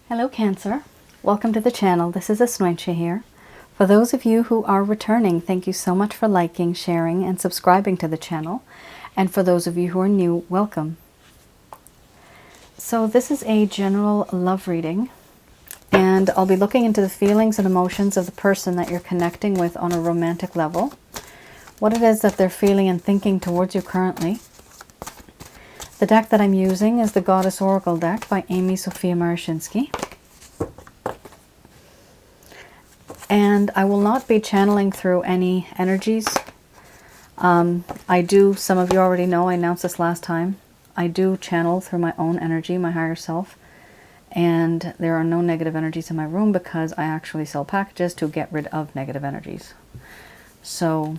Hello Cancer, welcome to the channel. This is Asnointia here. For those of you who are returning, thank you so much for liking, sharing, and subscribing to the channel. And for those of you who are new, welcome. So this is a general love reading, and I'll be looking into the feelings and emotions of the person that you're connecting with on a romantic level, what it is that they're feeling and thinking towards you currently. The deck that I'm using is the Goddess Oracle deck by Amy Sophia Marashinsky. And I will not be channeling through any energies. I do, some of you already know, I announced this last time, I do channel through my own energy, my higher self. And there are no negative energies in my room because I actually sell packages to get rid of negative energies. So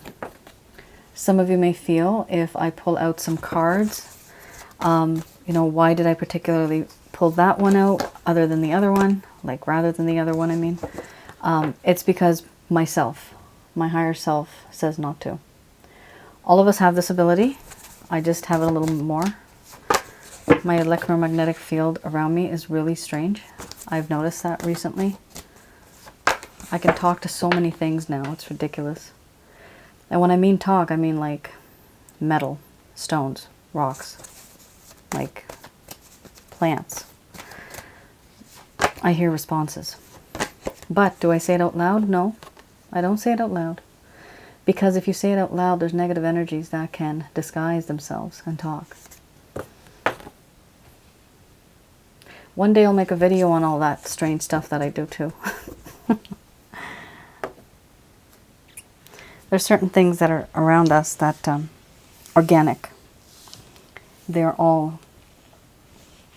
some of you may feel if I pull out some cards, you know, why did I particularly pull that one out other than the other one? Like rather than the other one, I mean. It's because myself, my higher self says not to. All of us have this ability. I just have it a little more. My electromagnetic field around me is really strange. I've noticed that recently. I can talk to so many things now. It's ridiculous. And when I mean talk, I mean like metal, stones, rocks, like plants. I hear responses. But do I say it out loud? No, I don't say it out loud. Because if you say it out loud, there's negative energies that can disguise themselves and talk. One day I'll make a video on all that strange stuff that I do too. There's certain things that are around us that organic. They're all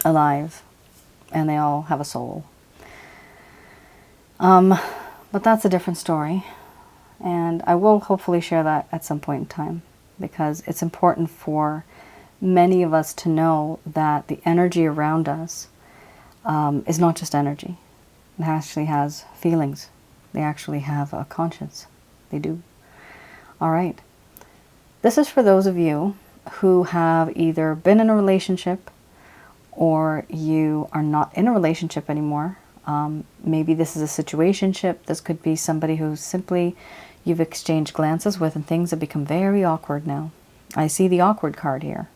alive and they all have a soul. But that's a different story. And I will hopefully share that at some point in time because it's important for many of us to know that the energy around us is not just energy. It actually has feelings. They actually have a conscience. They do. All right. This is for those of you who have either been in a relationship or you are not in a relationship anymore. Maybe this is a situationship. This could be somebody who simply you've exchanged glances with and things have become very awkward now. I see the awkward card here.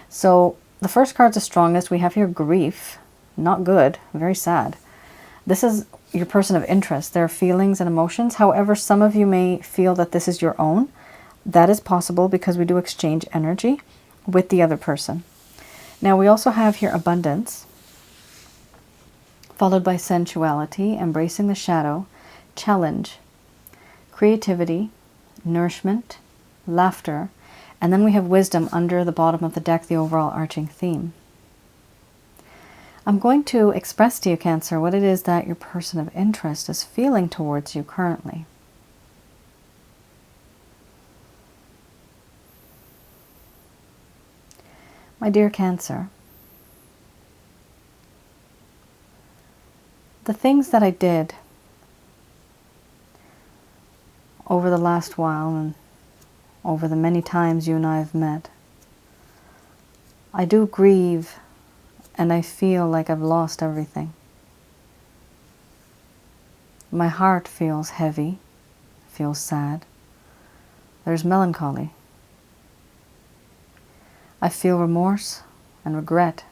So the first card's the strongest. We have here grief. Not good. Very sad. This is your person of interest. Their feelings and emotions. However, some of you may feel that this is your own. That is possible because we do exchange energy with the other person. Now we also have here abundance, followed by sensuality, embracing the shadow, challenge, creativity, nourishment, laughter, and then we have wisdom under the bottom of the deck, the overall arching theme. I'm going to express to you, Cancer, what it is that your person of interest is feeling towards you currently. My dear Cancer, the things that I did over the last while and over the many times you and I have met, I do grieve and I feel like I've lost everything. My heart feels heavy, feels sad. There's melancholy. I feel remorse and regret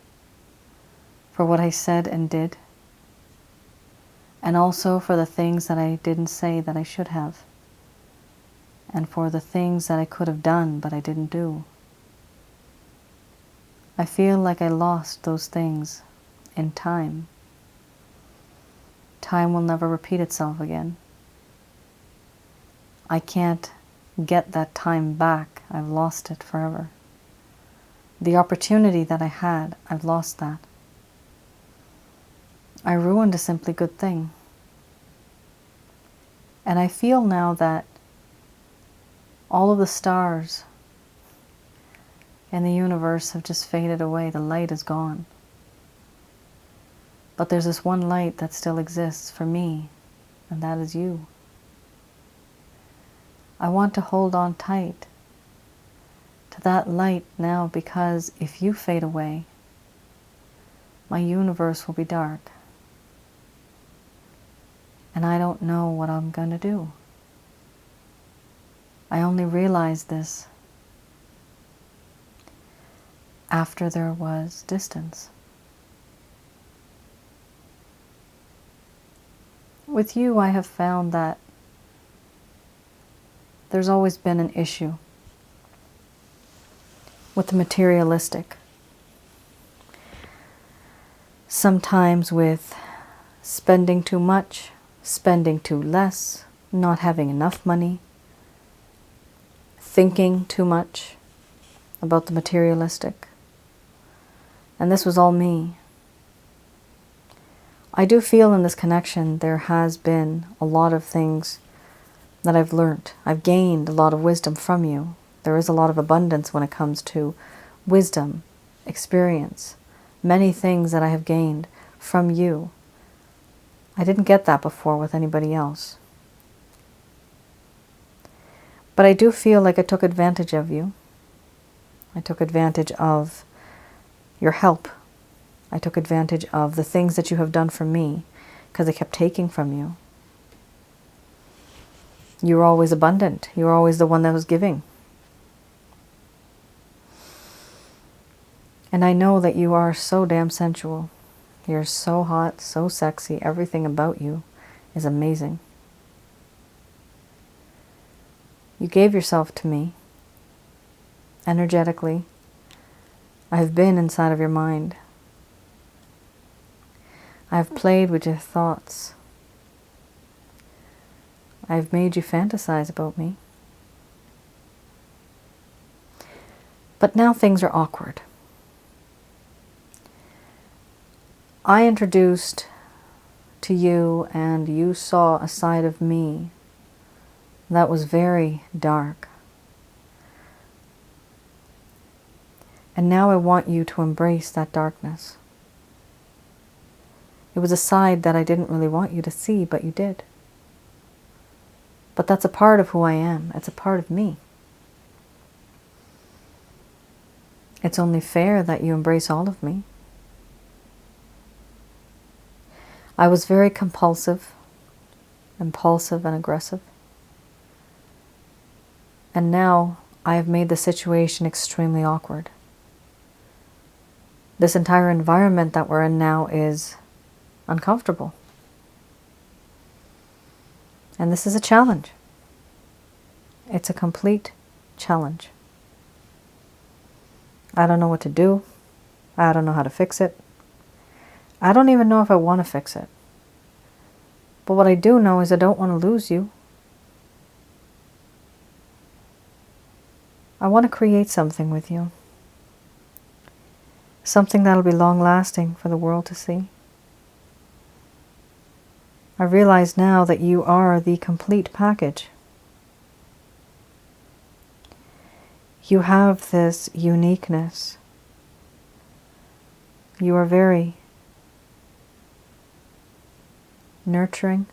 for what I said and did, and also for the things that I didn't say that I should have, and for the things that I could have done but I didn't do. I feel like I lost those things in time. Time will never repeat itself again. I can't get that time back. I've lost it forever. The opportunity that I had, I've lost that. I ruined a simply good thing. And I feel now that all of the stars in the universe have just faded away. The light is gone. But there's this one light that still exists for me, and that is you. I want to hold on tight to that light now, because if you fade away, my universe will be dark. and I don't know what I'm going to do. I only realized this after there was distance. With you, I have found that there's always been an issue with the materialistic. Sometimes with spending too much, spending too less, not having enough money, thinking too much about the materialistic. And this was all me. I do feel in this connection there has been a lot of things that I've learned. I've gained a lot of wisdom from you. There is a lot of abundance when it comes to wisdom, experience, many things that I have gained from you. I didn't get that before with anybody else. But I do feel like I took advantage of you. I took advantage of your help. I took advantage of the things that you have done for me because I kept taking from you. You were always abundant. You were always the one that was giving. And I know that you are so damn sensual. You're so hot, so sexy. Everything about you is amazing. You gave yourself to me energetically. I have been inside of your mind. I have played with your thoughts. I have made you fantasize about me. But now things are awkward. I introduced to you and you saw a side of me that was very dark. And now I want you to embrace that darkness. It was a side that I didn't really want you to see, but you did. But that's a part of who I am. It's a part of me. It's only fair that you embrace all of me. I was very compulsive, impulsive, and aggressive. And now I have made the situation extremely awkward. This entire environment that we're in now is uncomfortable. And this is a challenge. It's a complete challenge. I don't know what to do. I don't know how to fix it. I don't even know if I want to fix it. But what I do know is I don't want to lose you. I want to create something with you. Something that'll be long-lasting for the world to see. I realize now that you are the complete package. You have this uniqueness. You are very nurturing,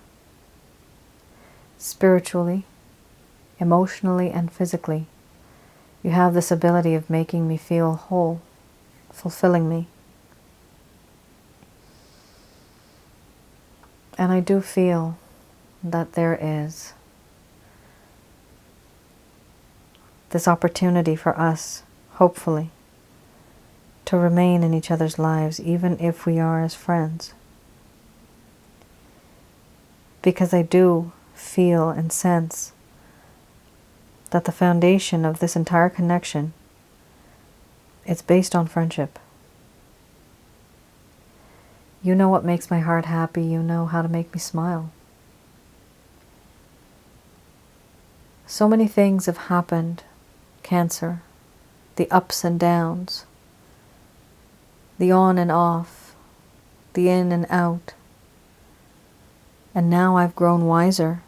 spiritually, emotionally, and physically. You have this ability of making me feel whole, fulfilling me. And I do feel that there is this opportunity for us, hopefully, to remain in each other's lives, even if we are as friends. Because I do feel and sense that the foundation of this entire connection is based on friendship. You know what makes my heart happy. You know how to make me smile. So many things have happened. Cancer, the ups and downs, the on and off, the in and out. And now I've grown wiser.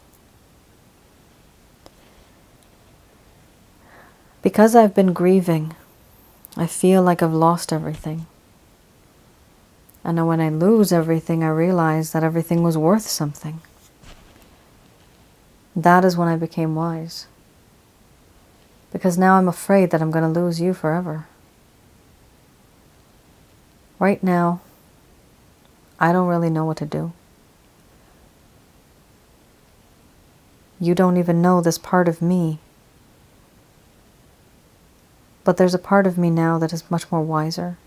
Because I've been grieving, I feel like I've lost everything. And when I lose everything, I realize that everything was worth something. That is when I became wise. Because now I'm afraid that I'm going to lose you forever. Right now, I don't really know what to do. you don't even know this part of me. But there's a part of me now that is much more wiser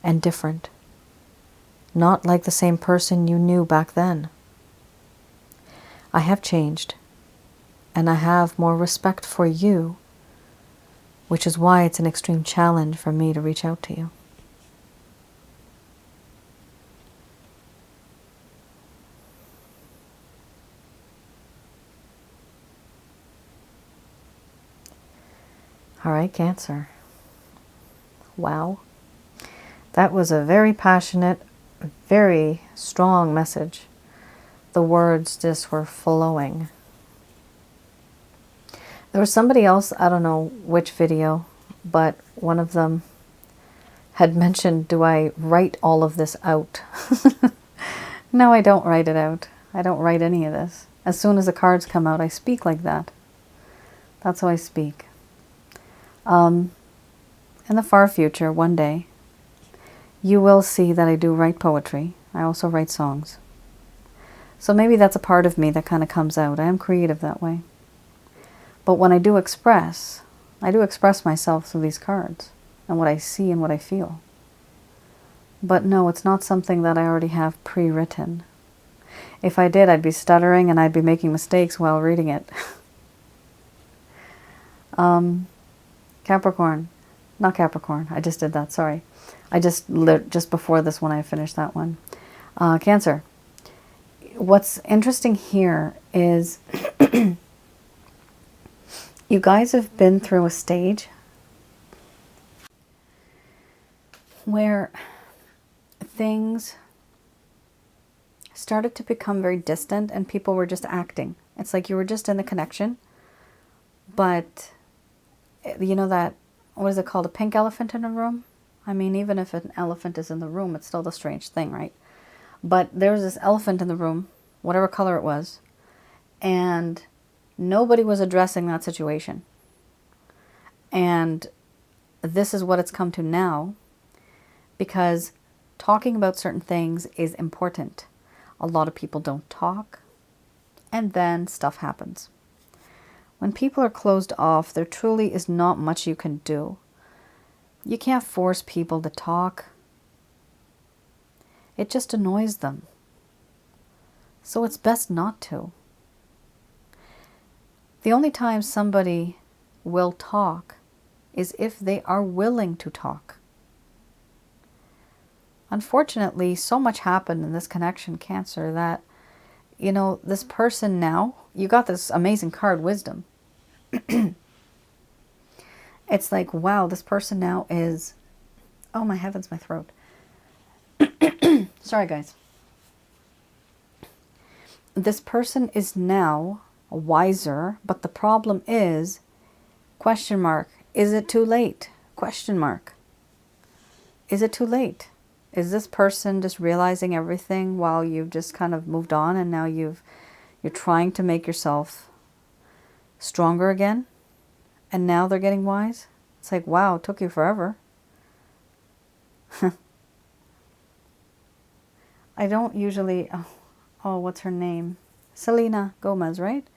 and different. Not like the same person you knew back then. I have changed, and I have more respect for you, which is why it's an extreme challenge for me to reach out to you. All right, Cancer. Wow. That was a very passionate, very strong message. The words just were flowing. There was somebody else, I don't know which video, but one of them had mentioned, do I write all of this out? No, I don't write it out. I don't write any of this. As soon as the cards come out, I speak like that. That's how I speak. In the far future, one day, you will see that I do write poetry. I also write songs. So maybe that's a part of me that kind of comes out. I am creative that way. But when I do express myself through these cards and what I see and what I feel. But no, it's not something that I already have pre-written. If I did, I'd be stuttering and I'd be making mistakes while reading it. Capricorn. Not Capricorn. I just did that. Sorry. I just before this one, I finished that one. Cancer. What's interesting here is you guys have been through a stage where things started to become very distant and people were just acting. It's like you were just in the connection, but you know that, what is it called, a pink elephant in a room? I mean, even if an elephant is in the room, it's still the strange thing, right? But there was this elephant in the room, whatever color it was, and nobody was addressing that situation. And this is what it's come to now, because talking about certain things is important. A lot of people don't talk, and then stuff happens. When people are closed off, there truly is not much you can do. You can't force people to talk. It just annoys them. So it's best not to. The only time somebody will talk is if they are willing to talk. Unfortunately, so much happened in this connection, Cancer, that, you know, this person now, you got this amazing card, Wisdom. It's like, wow, this person now is, oh my heavens, my throat. Sorry, guys. This person is now wiser, but the problem is, question mark, is it too late? Question mark. Is it too late? Is this person just realizing everything while you've just kind of moved on and now you're trying to make yourself stronger again? And now they're getting wise? It's like, wow, it took you forever. I don't usually, oh, what's her name? Selena Gomez, right?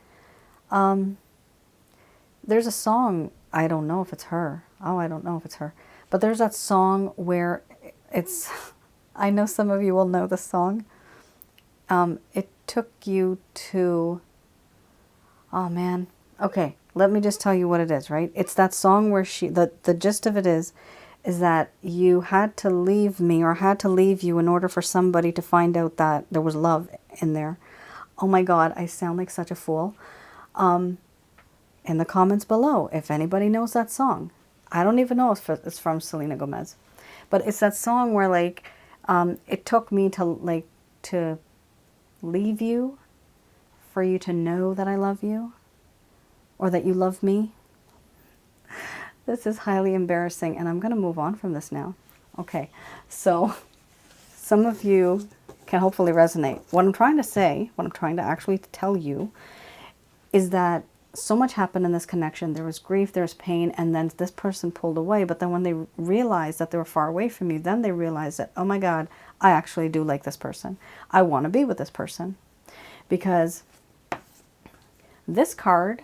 There's a song, I don't know if it's her. Oh, I don't know if it's her. But there's that song where it's, I know some of you will know the song. It took you to, oh man. Okay, let me just tell you what it is, right? It's that song where the gist of it is that you had to leave me or had to leave you in order for somebody to find out that there was love in there. Oh my God, I sound like such a fool. In the comments below, if anybody knows that song. I don't even know if it's from Selena Gomez. But it's that song where like, it took me to leave you for you to know that I love you. Or that you love me. This is highly embarrassing, and I'm going to move on from this now. Okay, so some of you can hopefully resonate. What I'm trying to say, what I'm trying to actually tell you, is that so much happened in this connection. There was grief, there was pain, and then this person pulled away. But then when they realized that they were far away from you, then they realized that, oh my God, I actually do like this person. I want to be with this person. Because This card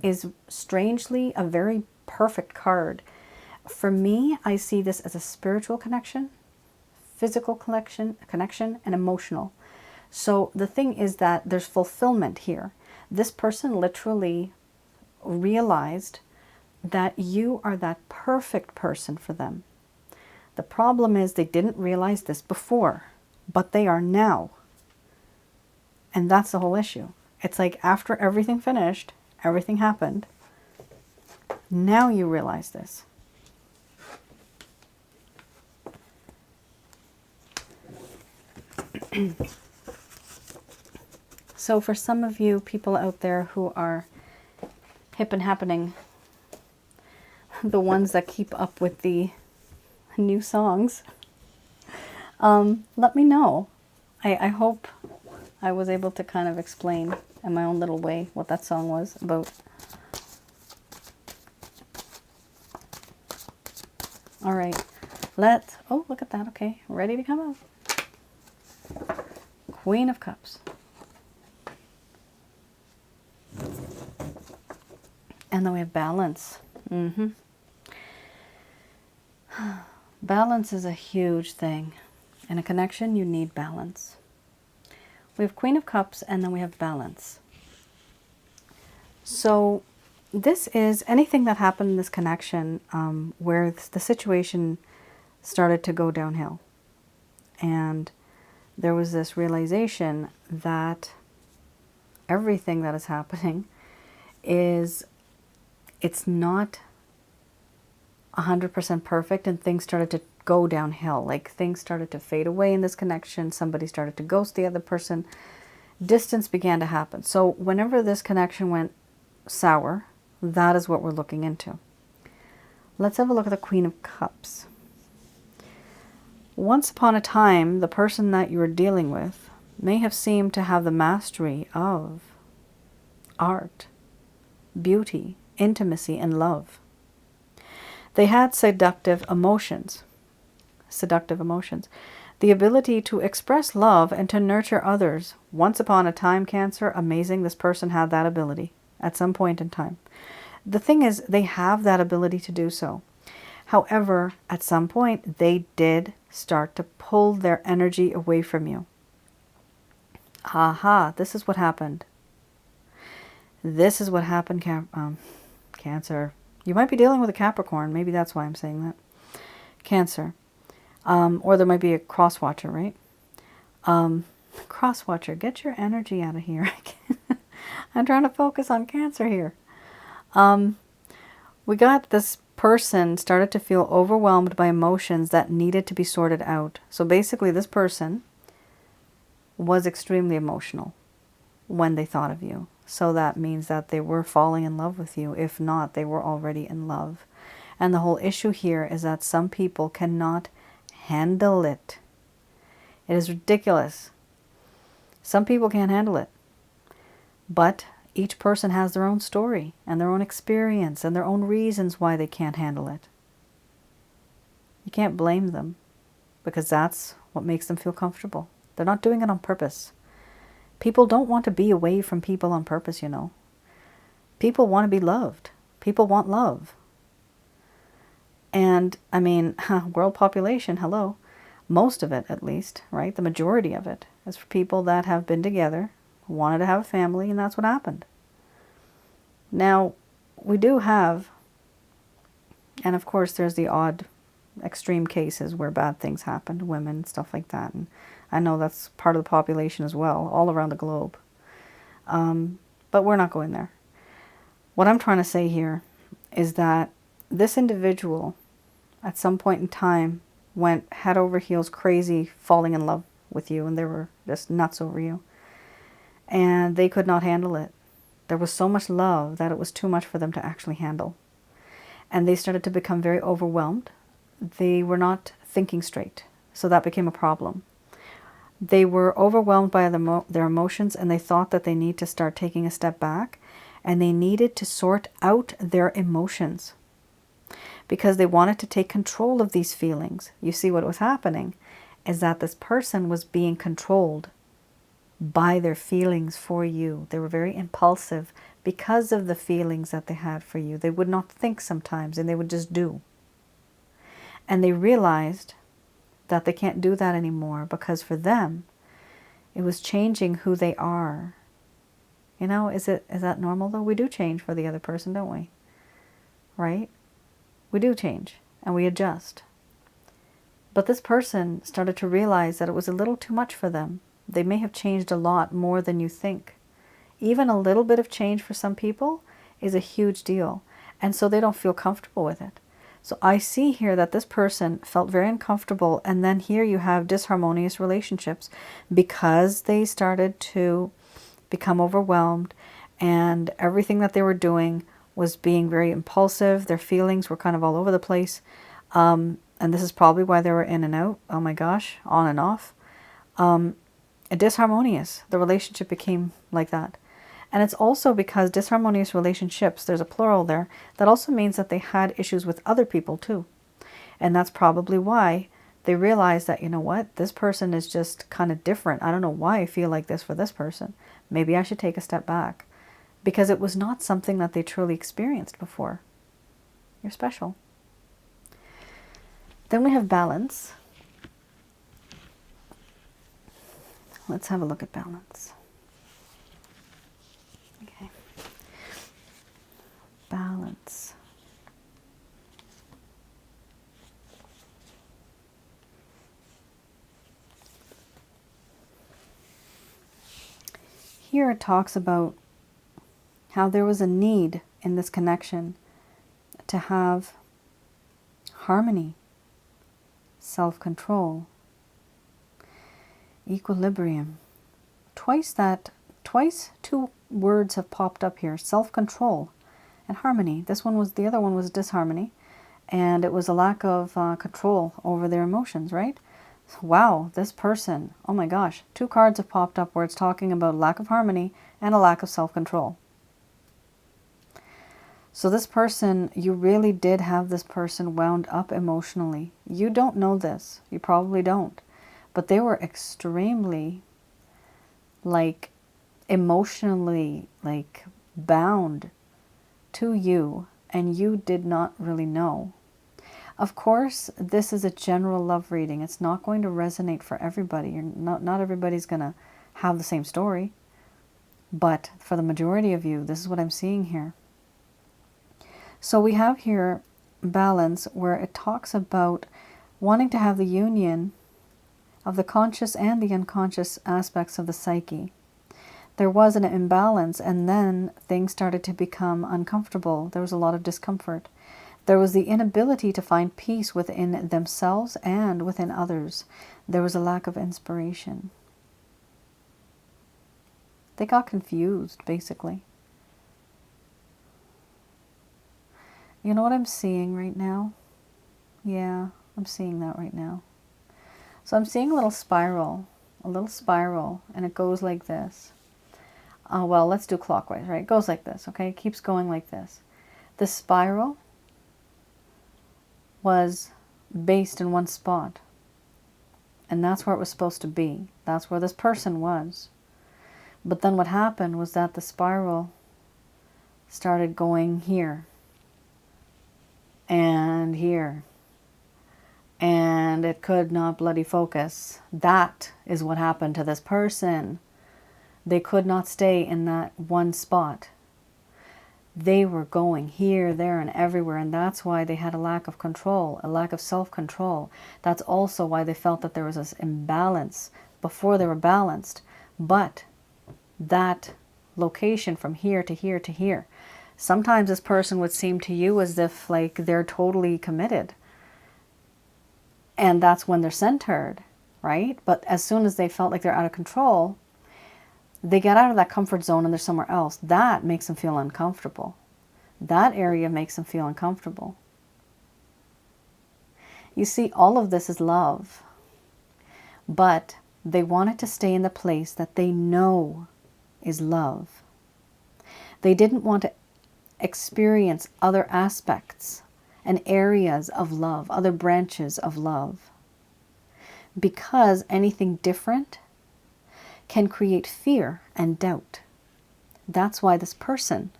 is strangely a very perfect card. For me, I see this as a spiritual connection, physical connection, and emotional. So the thing is that there's fulfillment here. This person literally realized that you are that perfect person for them. The problem is they didn't realize this before, but they are now. And that's the whole issue. It's like after everything finished, everything happened, now you realize this. So for some of you people out there who are hip and happening, the ones that keep up with the new songs, let me know. I hope I was able to kind of explain in my own little way what that song was about. All right, oh, look at that. Okay, ready to come up. Queen of Cups. And then we have balance. Balance is a huge thing. In a connection, you need balance. We have Queen of Cups, and then we have balance. So this is anything that happened in this connection where the situation started to go downhill. And there was this realization that everything that is happening it's not 100% perfect, and things started to go downhill. Like things started to fade away in this connection. Somebody started to ghost the other person. Distance began to happen. So whenever this connection went sour, that is what we're looking into. Let's have a look at the Queen of Cups. Once upon a time, the person that you were dealing with may have seemed to have the mastery of art, beauty, intimacy, and love. They had seductive emotions. The ability to express love and to nurture others. Once upon a time, Cancer, amazing, this person had that ability at some point in time. The thing is, they have that ability to do so. However, at some point, they did start to pull their energy away from you. Aha, this is what happened. This is what happened, Cancer. You might be dealing with a Capricorn. Maybe that's why I'm saying that. Cancer. Or there might be a cross-watcher, right? Cross-watcher, get your energy out of here. I'm trying to focus on Cancer here. We got this person started to feel overwhelmed by emotions that needed to be sorted out. So basically this person was extremely emotional when they thought of you. So that means that they were falling in love with you. If not, they were already in love. And the whole issue here is that some people cannot handle it. It is ridiculous. Some people can't handle it. But each person has their own story and their own experience and their own reasons why they can't handle it. You can't blame them because that's what makes them feel comfortable. They're not doing it on purpose. People don't want to be away from people on purpose, you know. People want to be loved. People want love. And, I mean, world population, hello. Most of it, at least, right? The majority of it is for people that have been together, wanted to have a family, and that's what happened. Now, we do have, and of course there's the odd extreme cases where bad things happen to women, stuff like that. And I know that's part of the population as well, all around the globe. But we're not going there. What I'm trying to say here is that this individual, at some point in time, went head over heels crazy, falling in love with you, and they were just nuts over you. And they could not handle it. There was so much love that it was too much for them to actually handle. And they started to become very overwhelmed. They were not thinking straight, so that became a problem. They were overwhelmed by their emotions, and they thought that they need to start taking a step back, and they needed to sort out their emotions because they wanted to take control of these feelings. You see, what was happening is that this person was being controlled by their feelings for you. They were very impulsive, because of the feelings that they had for you. They would not think sometimes, and they would just do. And they realized that they can't do that anymore, because for them, it was changing who they are. You know, is that normal though? We do change for the other person, don't we? Right? We do change, and we adjust. But this person started to realize that it was a little too much for them. They may have changed a lot more than you think. Even a little bit of change for some people is a huge deal. And so they don't feel comfortable with it. So I see here that this person felt very uncomfortable. And then here you have disharmonious relationships because they started to become overwhelmed. And everything that they were doing was being very impulsive. Their feelings were kind of all over the place. And this is probably why they were in and out. Oh my gosh, on and off. Disharmonious. The relationship became like that. And it's also because disharmonious relationships, there's a plural there, that also means that they had issues with other people too. And that's probably why they realized that, you know what, this person is just kind of different. I don't know why I feel like this for this person. Maybe I should take a step back. Because it was not something that they truly experienced before. You're special. Then we have balance. Let's have a look at balance. Okay. Balance. Here it talks about how there was a need in this connection to have harmony, self-control, equilibrium. Twice two words have popped up here: self-control and harmony. The other one was disharmony, and it was a lack of control over their emotions, right? Wow, this person, oh my gosh, two cards have popped up where it's talking about lack of harmony and a lack of self-control. So this person, you really did have this person wound up emotionally. You don't know this. You probably don't. But they were extremely, emotionally, bound to you, and you did not really know. Of course, this is a general love reading. It's not going to resonate for everybody. Not everybody's going to have the same story. But for the majority of you, this is what I'm seeing here. So we have here balance, where it talks about wanting to have the union of the conscious and the unconscious aspects of the psyche. There was an imbalance, and then things started to become uncomfortable. There was a lot of discomfort. There was the inability to find peace within themselves and within others. There was a lack of inspiration. They got confused, basically. You know what I'm seeing right now? Yeah, I'm seeing that right now. So I'm seeing a little spiral, and it goes like this. Well, let's do clockwise, right? It goes like this, okay? It keeps going like this. The spiral was based in one spot, and that's where it was supposed to be. That's where this person was. But then what happened was that the spiral started going here, and here, and it could not bloody focus. That is what happened to this person. They could not stay in that one spot. They were going here, there, and everywhere, and that's why they had a lack of control, a lack of self-control. That's also why they felt that there was this imbalance before they were balanced. But that location from here to here to here, sometimes this person would seem to you as if they're totally committed. And that's when they're centered, right? But as soon as they felt like they're out of control, they get out of that comfort zone and they're somewhere else. That makes them feel uncomfortable. That area makes them feel uncomfortable. You see, all of this is love. But they wanted to stay in the place that they know is love. They didn't want to experience other aspects and areas of love, other branches of love. Because anything different can create fear and doubt. That's why this person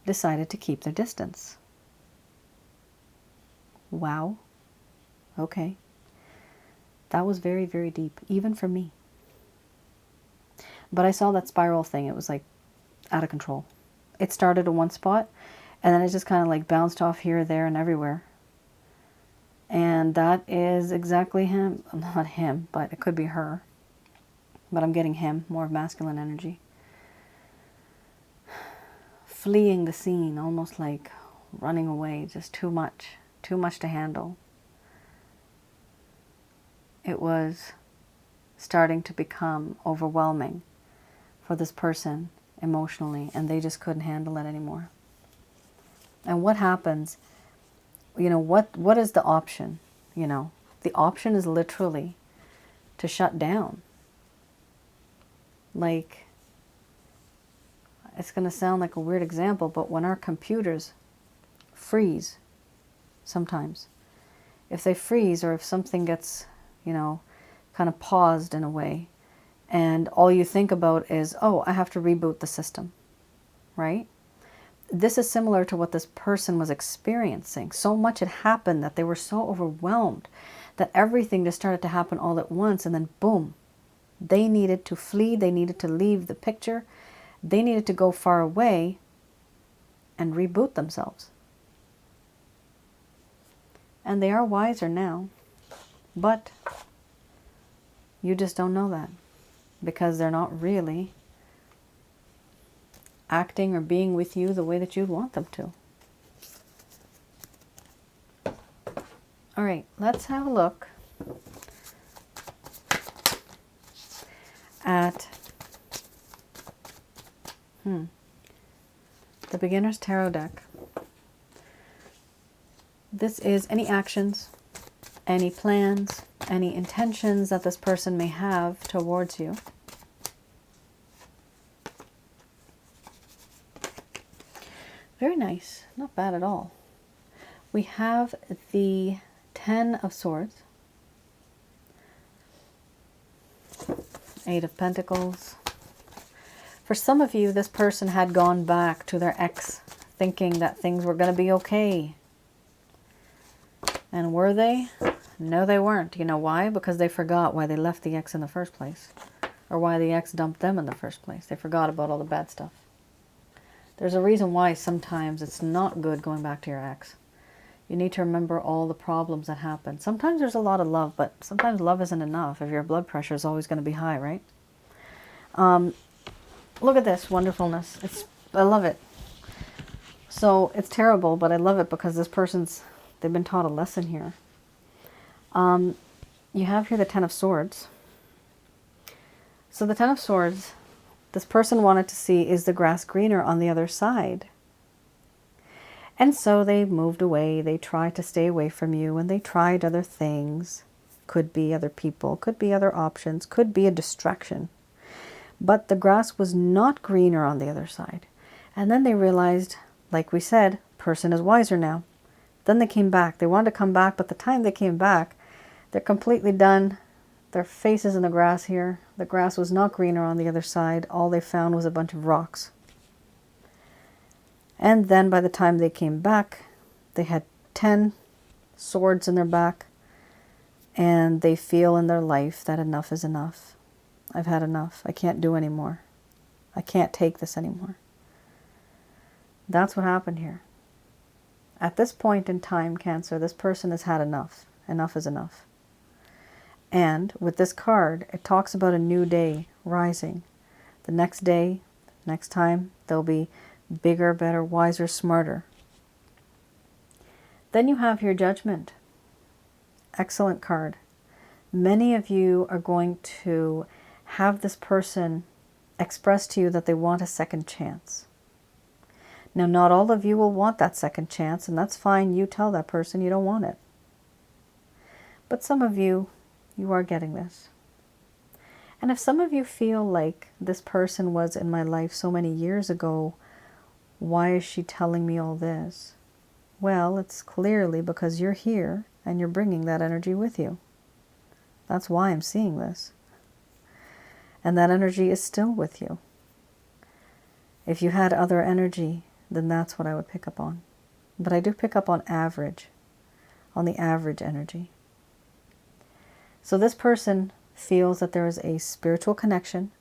decided to keep their distance. Wow. Okay. That was very, very deep, even for me. But I saw that spiral thing. It was like out of control. It started at one spot, and then it just kind of like bounced off here, there, and everywhere. And that is exactly him. Not him, but it could be her. But I'm getting him, more of masculine energy. Fleeing the scene, almost like running away, just too much to handle. It was starting to become overwhelming for this person emotionally, and they just couldn't handle it anymore. And what happens, what is the option? The option is literally to shut down. Like, it's going to sound like a weird example, but when our computers freeze, sometimes, if they freeze or if something gets, kind of paused in a way, and all you think about is, oh, I have to reboot the system, right? This is similar to what this person was experiencing. So much had happened that they were so overwhelmed that everything just started to happen all at once, and then boom, they needed to flee, they needed to leave the picture, they needed to go far away and reboot themselves. And they are wiser now, but you just don't know that because they're not really acting or being with you the way that you'd want them to. All right, let's have a look at the Beginner's Tarot deck. This is any actions, any plans, any intentions that this person may have towards you. Very nice, not bad at all. We have the 10 of Swords, 8 of Pentacles. For some of you, this person had gone back to their ex thinking that things were going to be okay. And were they? No, they weren't. You know why? Because they forgot why they left the ex in the first place. Or why the ex dumped them in the first place. They forgot about all the bad stuff. There's a reason why sometimes it's not good going back to your ex. You need to remember all the problems that happened. Sometimes there's a lot of love, but sometimes love isn't enough if your blood pressure is always going to be high, right? Look at this wonderfulness. I love it. So it's terrible, but I love it because this person's, they've been taught a lesson here. You have here the 10 of Swords. So the 10 of Swords, this person wanted to see, is the grass greener on the other side? And so they moved away. They tried to stay away from you, and they tried other things. Could be other people, could be other options, could be a distraction. But the grass was not greener on the other side. And then they realized, like we said, person is wiser now. Then they came back. They wanted to come back, but the time they came back, they're completely done. Their face is in the grass here. The grass was not greener on the other side. All they found was a bunch of rocks. And then by the time they came back, they had 10 swords in their back. And they feel in their life that enough is enough. I've had enough. I can't do anymore. I can't take this anymore. That's what happened here. At this point in time, Cancer, this person has had enough. Enough is enough. And with this card, it talks about a new day rising. The next day, next time, they'll be bigger, better, wiser, smarter. Then you have your Judgment. Excellent card. Many of you are going to have this person express to you that they want a second chance. Now, not all of you will want that second chance, and that's fine. You tell that person you don't want it. But some of you, you are getting this. And if some of you feel like this person was in my life so many years ago, why is she telling me all this? Well, it's clearly because you're here and you're bringing that energy with you. That's why I'm seeing this. And that energy is still with you. If you had other energy, then that's what I would pick up on. But I do pick up on average, on the average energy. So this person feels that there is a spiritual connection.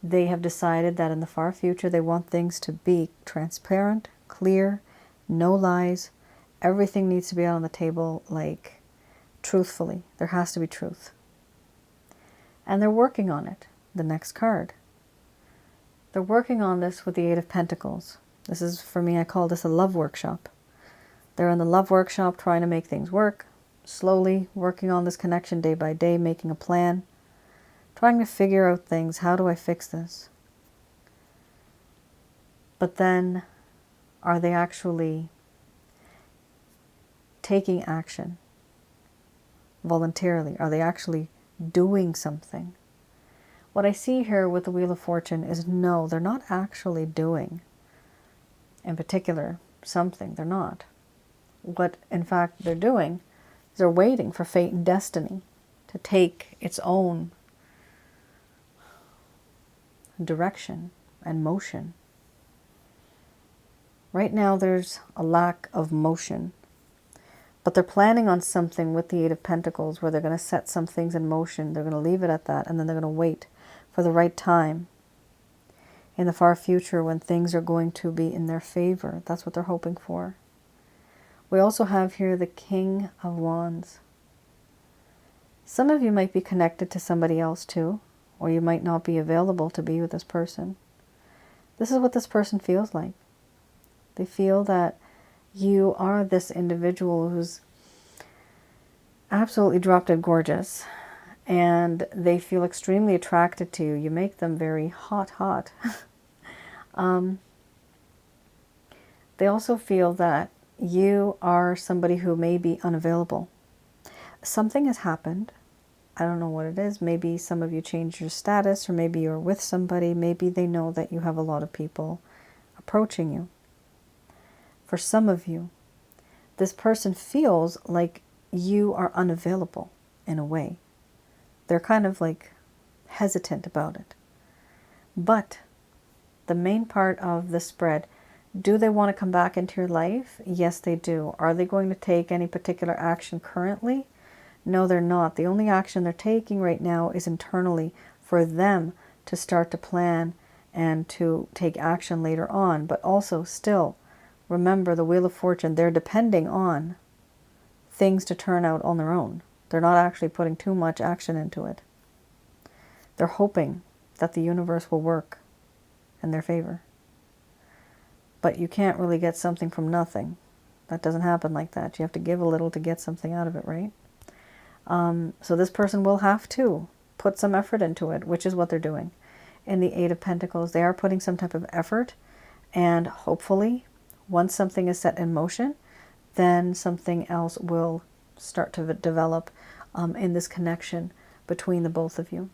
They have decided that in the far future they want things to be transparent, clear, no lies. Everything needs to be out on the table, like, truthfully. There has to be truth. And they're working on it. The next card. They're working on this with the Eight of Pentacles. This is, for me, I call this a love workshop. They're in the love workshop trying to make things work, slowly working on this connection day by day, making a plan, trying to figure out things. How do I fix this? But then, are they actually taking action voluntarily? Are they actually doing something? What I see here with the Wheel of Fortune is no, they're not actually doing, in particular, something. They're not. What, in fact, they're doing is they're waiting for fate and destiny to take its own direction and motion. Right now, there's a lack of motion. But they're planning on something with the Eight of Pentacles where they're going to set some things in motion. They're going to leave it at that, and then they're going to wait for the right time in the far future when things are going to be in their favor. That's what they're hoping for. We also have here the King of Wands. Some of you might be connected to somebody else too, or you might not be available to be with this person. This is what this person feels like. They feel that you are this individual who's absolutely drop-dead gorgeous, and they feel extremely attracted to you. You make them very hot. They also feel that you are somebody who may be unavailable. Something has happened. I don't know what it is. Maybe some of you changed your status, or maybe you're with somebody. Maybe they know that you have a lot of people approaching you. For some of you, this person feels like you are unavailable in a way. They're kind of like hesitant about it. But the main part of the spread, do they want to come back into your life? Yes, they do. Are they going to take any particular action currently? No, they're not. The only action they're taking right now is internally for them to start to plan and to take action later on. But also still, remember the Wheel of Fortune, they're depending on things to turn out on their own. They're not actually putting too much action into it. They're hoping that the universe will work in their favor. But you can't really get something from nothing. That doesn't happen like that. You have to give a little to get something out of it, right? So this person will have to put some effort into it, which is what they're doing. In the Eight of Pentacles, they are putting some type of effort, and hopefully, once something is set in motion, then something else will start to develop in this connection between the both of you.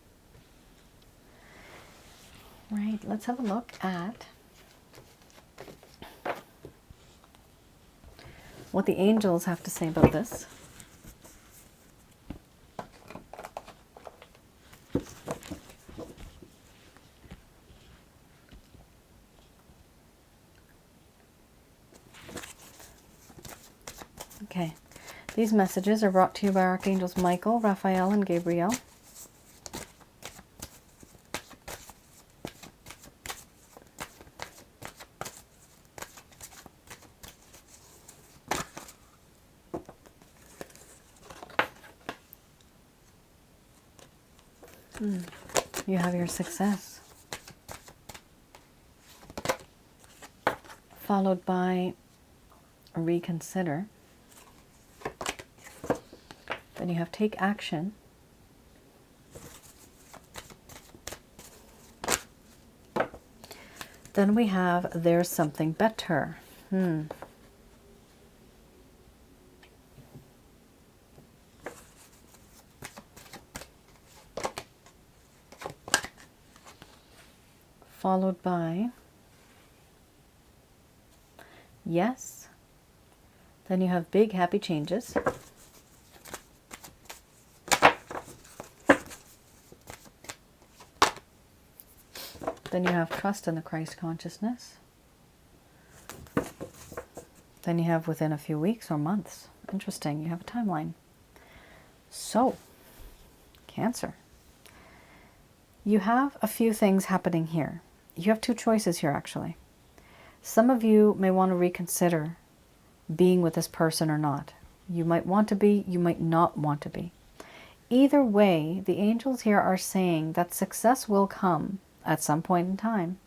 Right, let's have a look at what the angels have to say about this. Okay, these messages are brought to you by Archangels Michael, Raphael, and Gabriel. You have your success, followed by reconsider. Then you have take action. Then we have there's something better. Followed by yes. Then you have big happy changes. Then you have trust in the Christ consciousness. Then you have within a few weeks or months. Interesting, you have a timeline. So, Cancer. You have a few things happening here. You have two choices here, actually. Some of you may want to reconsider being with this person or not. You might want to be, you might not want to be. Either way, the angels here are saying that success will come at some point in time.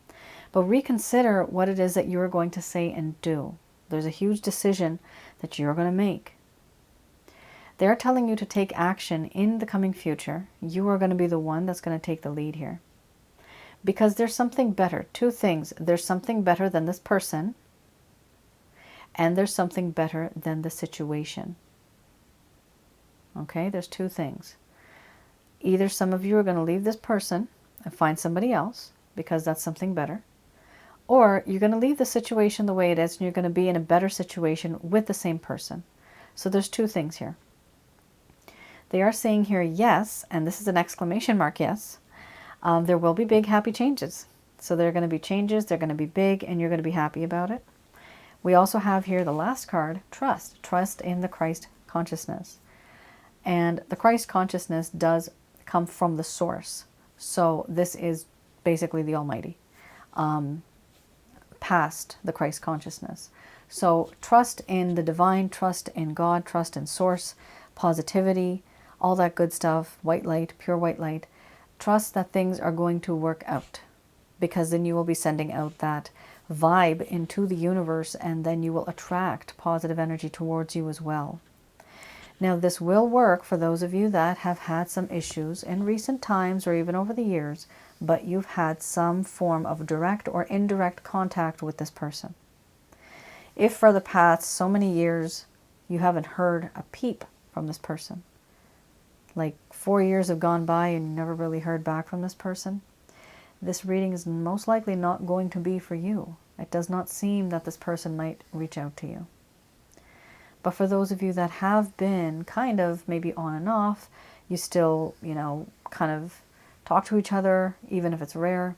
But reconsider what it is that you are going to say and do. There's a huge decision that you're going to make. They're telling you to take action in the coming future. You are going to be the one that's going to take the lead here. Because there's something better. Two things. There's something better than this person. And there's something better than the situation. Okay, there's two things. Either some of you are going to leave this person and find somebody else because that's something better. Or you're going to leave the situation the way it is and you're going to be in a better situation with the same person. So there's two things here. They are saying here, yes, and this is an exclamation mark, yes. There will be big, happy changes. So there are going to be changes, they're going to be big, and you're going to be happy about it. We also have here the last card, trust. Trust in the Christ consciousness. And the Christ consciousness does come from the source. So this is basically the Almighty, past the Christ consciousness. So trust in the divine, trust in God, trust in source, positivity, all that good stuff, white light, pure white light. Trust that things are going to work out, because then you will be sending out that vibe into the universe, and then you will attract positive energy towards you as well. Now, this will work for those of you that have had some issues in recent times or even over the years, but you've had some form of direct or indirect contact with this person. If for the past so many years you haven't heard a peep from this person, like 4 years have gone by and you never really heard back from this person, this reading is most likely not going to be for you. It does not seem that this person might reach out to you. But for those of you that have been kind of maybe on and off, you still, kind of talk to each other, even if it's rare,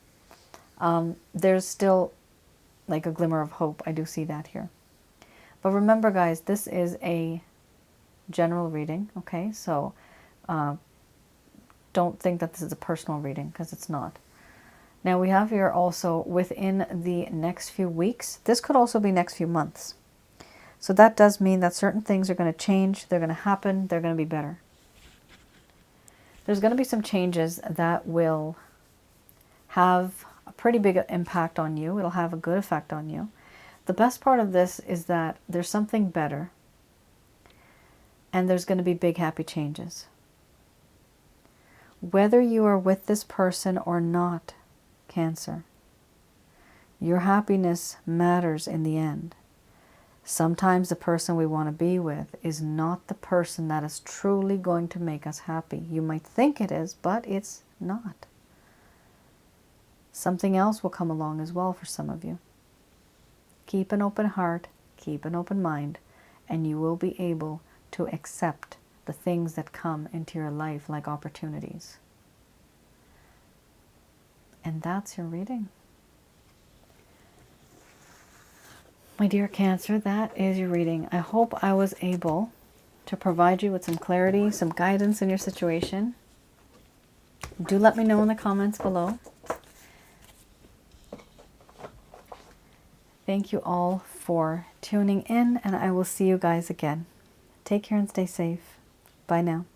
there's still like a glimmer of hope. I do see that here. But remember, guys, this is a general reading, okay? So don't think that this is a personal reading, because it's not. Now we have here also within the next few weeks. This could also be next few months. So that does mean that certain things are going to change. They're going to happen. They're going to be better. There's going to be some changes that will have a pretty big impact on you. It'll have a good effect on you. The best part of this is that there's something better, and there's going to be big happy changes. Whether you are with this person or not, Cancer, your happiness matters in the end. Sometimes the person we want to be with is not the person that is truly going to make us happy. You might think it is, but it's not. Something else will come along as well for some of you. Keep an open heart, keep an open mind, and you will be able to accept the things that come into your life like opportunities. And that's your reading. My dear Cancer, that is your reading. I hope I was able to provide you with some clarity, some guidance in your situation. Do let me know in the comments below. Thank you all for tuning in, and I will see you guys again. Take care and stay safe. Bye now.